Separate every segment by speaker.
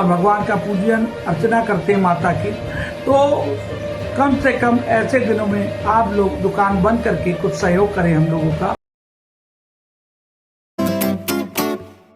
Speaker 1: भगवान का पूजन अर्चना करते हैं माता की, तो कम से कम ऐसे दिनों में आप लोग दुकान बंद करके कुछ सहयोग करें हम लोगों का।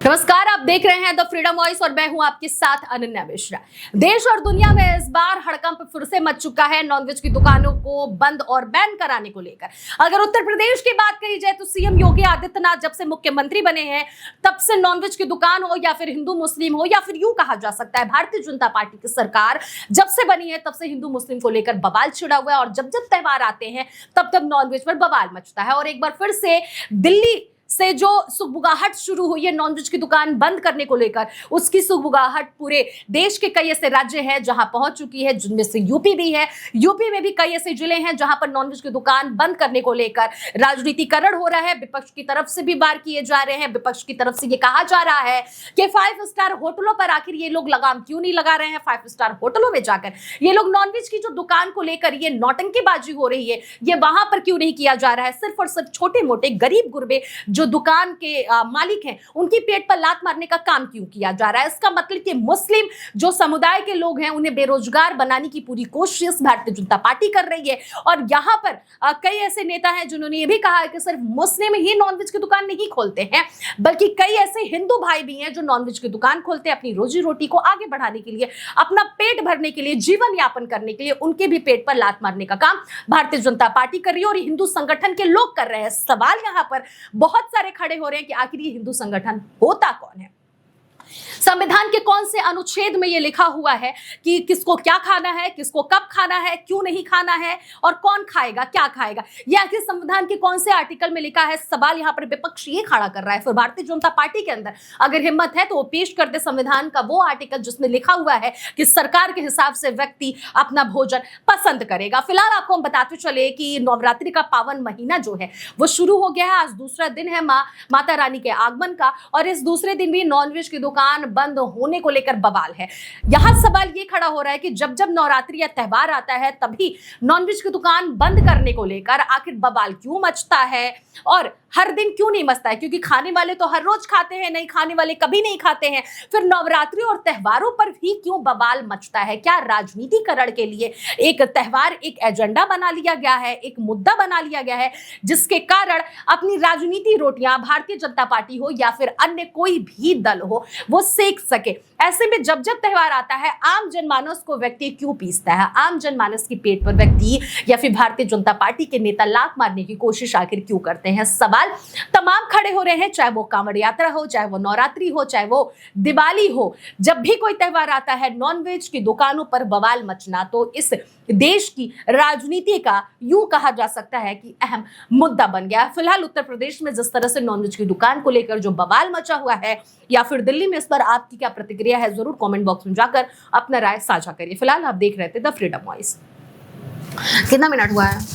Speaker 2: नमस्कार, आप देख रहे हैं द फ्रीडम वॉइस और मैं हूं आपके साथ अनन्या मिश्रा। देश और दुनिया में इस बार हड़कंप फिर से मच चुका है नॉनवेज की दुकानों को बंद और बैन कराने को लेकर। अगर उत्तर प्रदेश की बात कही जाए तो सीएम योगी आदित्यनाथ जब से मुख्यमंत्री बने हैं तब से नॉनवेज की दुकान हो या फिर हिंदू मुस्लिम हो या फिर यूं कहा जा सकता है भारतीय जनता पार्टी की सरकार जब से बनी है तब से हिंदू मुस्लिम को लेकर बवाल छिड़ा हुआ है और जब जब त्योहार आते हैं तब तब नॉनवेज पर बवाल मचता है। और एक बार फिर से दिल्ली से जो सुगबुगाहट शुरू हुई है नॉनवेज की दुकान बंद करने को लेकर, उसकी सुगबुगाहट पूरे देश के कई ऐसे राज्य हैं जहां पहुंच चुकी है, जिनमें से यूपी भी है। यूपी में भी कई ऐसे जिले हैं जहां पर नॉनवेज की दुकान बंद करने को लेकर राजनीतिकरण हो रहा है। विपक्ष की तरफ से भी वार किए जा रहे हैं। विपक्ष की तरफ से ये कहा जा रहा है कि 5 स्टार होटलों पर आखिर ये लोग लगाम क्यों नहीं लगा रहे हैं। 5 स्टार होटलों में जाकर ये लोग नॉनवेज की जो दुकान को लेकर ये नौटंकीबाजी हो रही है, ये वहां पर क्यों नहीं किया जा रहा है। सिर्फ और सिर्फ छोटे मोटे गरीब गुरबे जो दुकान के मालिक हैं उनकी पेट पर लात मारने का काम क्यों किया जा रहा है। इसका मतलब कि मुस्लिम जो समुदाय के लोग हैं उन्हें बेरोजगार बनाने की पूरी कोशिश भारतीय जनता पार्टी कर रही है। और यहां पर कई ऐसे नेता हैं जिन्होंने ये भी कहा है कि सिर्फ मुस्लिम ही नॉनवेज की दुकान नहीं खोलते हैं, बल्कि कई ऐसे हिंदू भाई भी हैं जो नॉनवेज की दुकान खोलते हैं अपनी रोजी रोटी को आगे बढ़ाने के लिए, अपना पेट भरने के लिए, जीवन यापन करने के लिए। उनके भी पेट पर लात मारने का काम भारतीय जनता पार्टी कर रही है और हिंदू संगठन के लोग कर रहे हैं। सवाल यहां पर बहुत सारे खड़े हो रहे हैं कि आखिर ये हिंदू संगठन होता कौन है। संविधान के कौन से अनुच्छेद में यह लिखा हुआ है कि किसको क्या खाना है, किसको कब खाना है, क्यों नहीं खाना है और कौन खाएगा, क्या खाएगा, यह आखिर संविधान के कौन से आर्टिकल में लिखा है। सवाल यहां पर विपक्ष ये खड़ा कर रहा है। फिर भारतीय जनता पार्टी के अंदर अगर हिम्मत है तो वो पेश कर दे संविधान का वो आर्टिकल जिसमें लिखा हुआ है कि सरकार के हिसाब से व्यक्ति अपना भोजन पसंद करेगा। फिलहाल आपको हम बताते चले कि नवरात्रि का पावन महीना जो है वो शुरू हो गया है। आज दूसरा दिन है माता रानी के आगमन का और इस दूसरे दिन भी नॉनवेज की दुकान बंद होने को लेकर बवाल है। यहां सवाल ये खड़ा हो रहा है कि जब जब नवरात्रि या त्योहार आता है तभी नॉनवेज की दुकान बंद करने को लेकर आखिर बवाल क्यों मचता है और हर दिन क्यों नहीं मचता है। क्योंकि खाने वाले तो हर रोज खाते हैं, नहीं खाने वाले कभी नहीं खाते हैं। फिर नवरात्रि और त्योहारों पर भी क्यों बवाल मचता है। क्या राजनीतिकरण के लिए एक त्योहार एक एजेंडा बना लिया गया है, एक मुद्दा बना लिया गया है जिसके कारण अपनी राजनीति रोटियां भारतीय जनता पार्टी हो या फिर अन्य कोई भी दल हो वो सेक सके। ऐसे में जब जब त्योहार आता है आम जनमानस को व्यक्ति क्यों पीसता है, आम जनमानस की पेट पर व्यक्ति या फिर भारतीय जनता पार्टी के नेता लात मारने की कोशिश आखिर क्यों करते हैं। सवाल तमाम खड़े हो रहे हैं, चाहे वो कांवड़ यात्रा हो, चाहे वो नवरात्रि हो, चाहे वो दिवाली हो। जब भी कोई त्योहार आता है नॉनवेज की दुकानों पर बवाल मचना तो इस देश की राजनीति का यूं कहा जा सकता है कि अहम मुद्दा बन गया। फिलहाल उत्तर प्रदेश में जिस तरह से नॉनवेज की दुकान को लेकर जो बवाल मचा हुआ है या फिर दिल्ली में, इस पर आपकी क्या प्रतिक्रिया है जरूर कमेंट बॉक्स में जाकर अपना राय साझा करिए। फिलहाल आप देख रहे थे द फ्रीडम वॉइस। कितना मिनट हुआ है?